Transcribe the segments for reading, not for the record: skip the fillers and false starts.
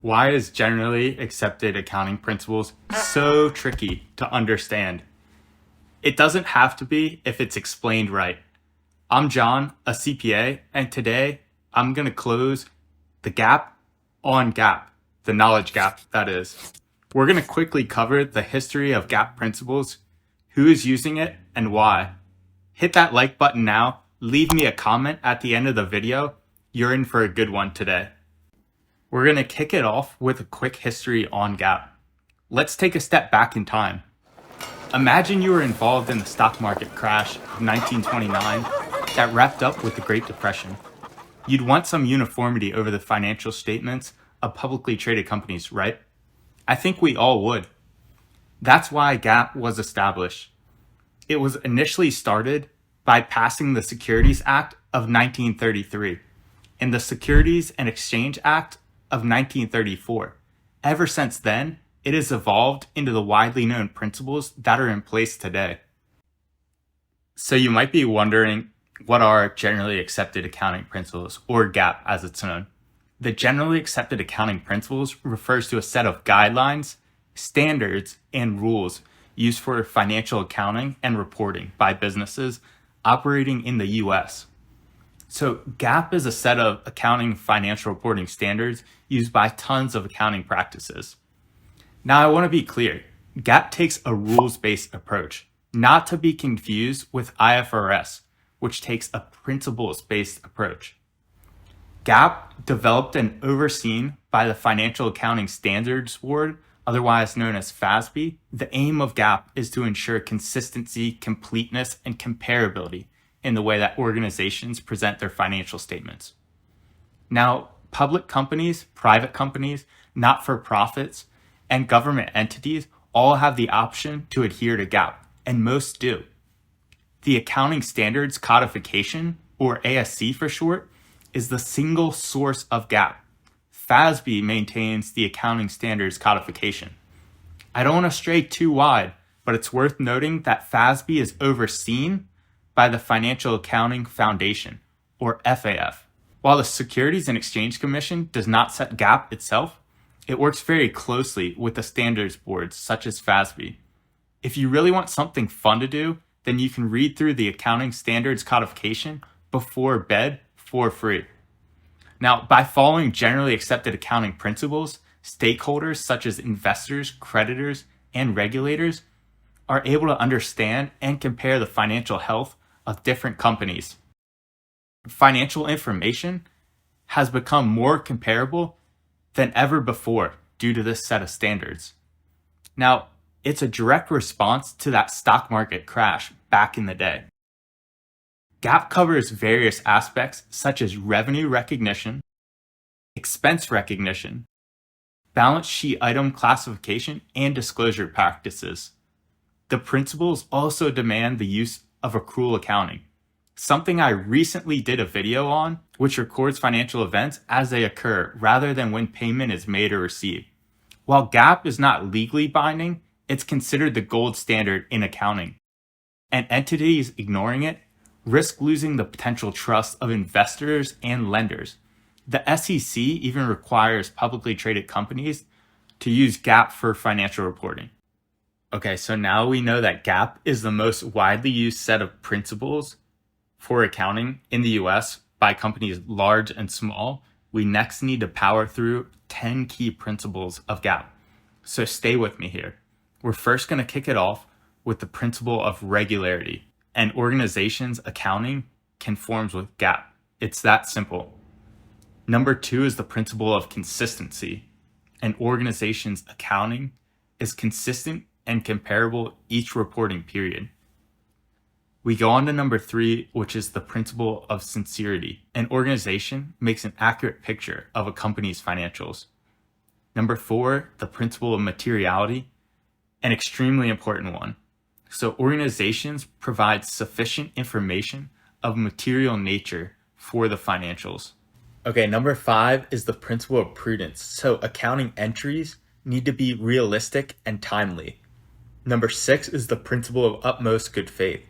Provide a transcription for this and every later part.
Why is generally accepted accounting principles so tricky to understand? It doesn't have to be if it's explained right. I'm John, a CPA, and today I'm going to close the gap on GAAP, the knowledge gap, that is. We're going to quickly cover the history of GAAP principles, who is using it, and why. Hit that like button now, leave me a comment at the end of the video. You're in for a good one today. We're going to kick it off with a quick history on GAAP. Let's take a step back in time. Imagine you were involved in the stock market crash of 1929 that wrapped up with the Great Depression. You'd want some uniformity over the financial statements of publicly traded companies, right? I think we all would. That's why GAAP was established. It was initially started by passing the Securities Act of 1933 and the Securities and Exchange Act of 1934. Ever since then, it has evolved into the widely known principles that are in place today. So you might be wondering, what are generally accepted accounting principles, or GAAP as it's known? The generally accepted accounting principles refers to a set of guidelines, standards, and rules used for financial accounting and reporting by businesses operating in the US. So GAAP is a set of accounting financial reporting standards used by tons of accounting practices. Now I want to be clear, GAAP takes a rules-based approach, not to be confused with IFRS, which takes a principles-based approach. GAAP, developed and overseen by the Financial Accounting Standards Board, otherwise known as FASB, the aim of GAAP is to ensure consistency, completeness, and comparability in the way that organizations present their financial statements. Now, public companies, private companies, not-for-profits, and government entities all have the option to adhere to GAAP, and most do. The Accounting Standards Codification, or ASC for short, is the single source of GAAP. FASB maintains the Accounting Standards Codification. I don't want to stray too wide, but it's worth noting that FASB is overseen by the Financial Accounting Foundation, or FAF. While the Securities and Exchange Commission does not set GAAP itself, it works very closely with the standards boards such as FASB. If you really want something fun to do, then you can read through the Accounting Standards Codification before bed for free. Now, by following generally accepted accounting principles, stakeholders such as investors, creditors, and regulators are able to understand and compare the financial health of different companies. Financial information has become more comparable than ever before due to this set of standards. Now, it's a direct response to that stock market crash back in the day. GAAP covers various aspects such as revenue recognition, expense recognition, balance sheet item classification, and disclosure practices. The principles also demand the use of accrual accounting, something I recently did a video on, which records financial events as they occur rather than when payment is made or received. While GAAP is not legally binding, it's considered the gold standard in accounting, and entities ignoring it risk losing the potential trust of investors and lenders. The SEC even requires publicly traded companies to use GAAP for financial reporting. Okay, so now we know that GAAP is the most widely used set of principles for accounting in the US by companies large and small. We next need to power through 10 key principles of GAAP. So stay with me here. We're first going to kick it off with the principle of regularity. An organization's accounting conforms with GAAP. It's that simple. Number 2 is the principle of consistency. An organization's accounting is consistent and comparable each reporting period. We go on to number 3, which is the principle of sincerity. An organization makes an accurate picture of a company's financials. Number 4, the principle of materiality, an extremely important one. So organizations provide sufficient information of material nature for the financials. Okay, number 5 is the principle of prudence. So accounting entries need to be realistic and timely. Number 6 is the principle of utmost good faith.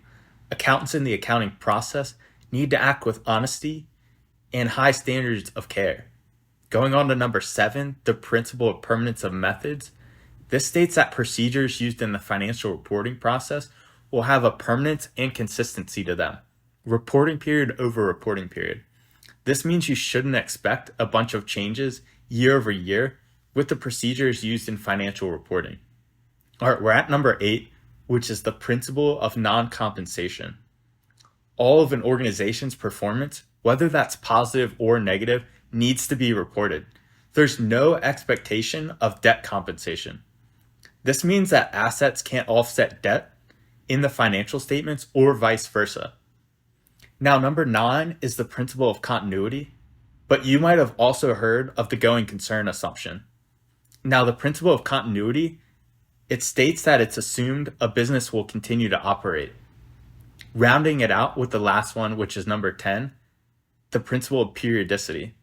Accountants in the accounting process need to act with honesty and high standards of care. Going on to number 7, the principle of permanence of methods. This states that procedures used in the financial reporting process will have a permanence and consistency to them. Reporting period over reporting period. This means you shouldn't expect a bunch of changes year over year with the procedures used in financial reporting. All right, we're at number 8, which is the principle of non-compensation. All of an organization's performance, whether that's positive or negative, needs to be reported. There's no expectation of debt compensation. This means that assets can't offset debt in the financial statements or vice versa. Now, number 9 is the principle of continuity, but you might have also heard of the going concern assumption. Now, the principle of continuity, it states that it's assumed a business will continue to operate. Rounding it out with the last one, which is number 10, the principle of periodicity.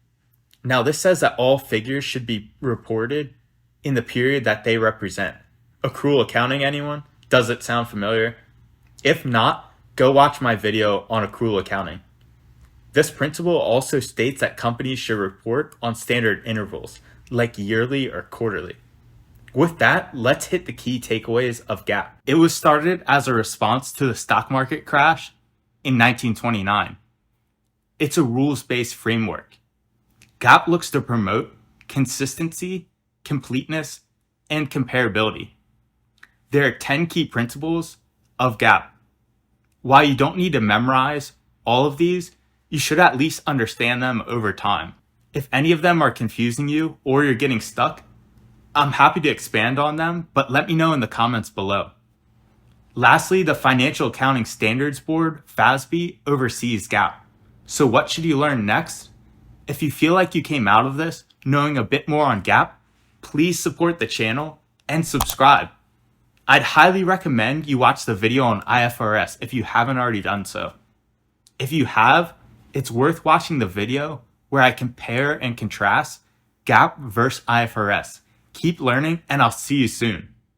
Now, this says that all figures should be reported in the period that they represent. Accrual accounting, anyone? Does it sound familiar? If not, go watch my video on accrual accounting. This principle also states that companies should report on standard intervals, like yearly or quarterly. With that, let's hit the key takeaways of GAAP. It was started as a response to the stock market crash in 1929. It's a rules-based framework. GAAP looks to promote consistency, completeness, and comparability. There are 10 key principles of GAAP. While you don't need to memorize all of these, you should at least understand them over time. If any of them are confusing you or you're getting stuck, I'm happy to expand on them, but let me know in the comments below. Lastly, the Financial Accounting Standards Board, FASB, oversees GAAP. So what should you learn next? If you feel like you came out of this knowing a bit more on GAAP, please support the channel and subscribe. I'd highly recommend you watch the video on IFRS if you haven't already done so. If you have, it's worth watching the video where I compare and contrast GAAP versus IFRS. Keep learning, and I'll see you soon.